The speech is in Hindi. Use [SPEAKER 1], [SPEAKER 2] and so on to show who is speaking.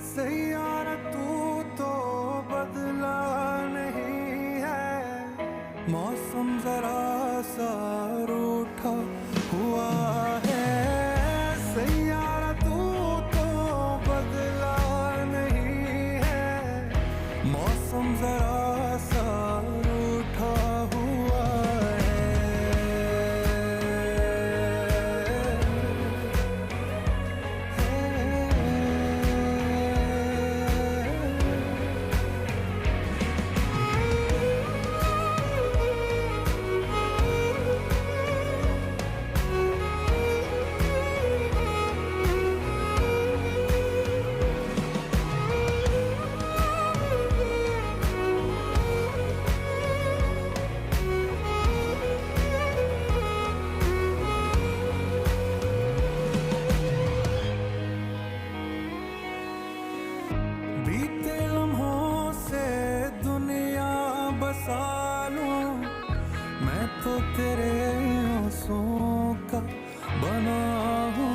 [SPEAKER 1] सैयारा तू तो बदला नहीं है, मौसम जरा सा रूठा हुआ है। सैयारा तू तो बदला नहीं है, मौसम जरा सा रूठा हुआ बीते लम्हों से दुनिया बसा लूं, मैं तो तेरे आंसुओं का बना हूँ।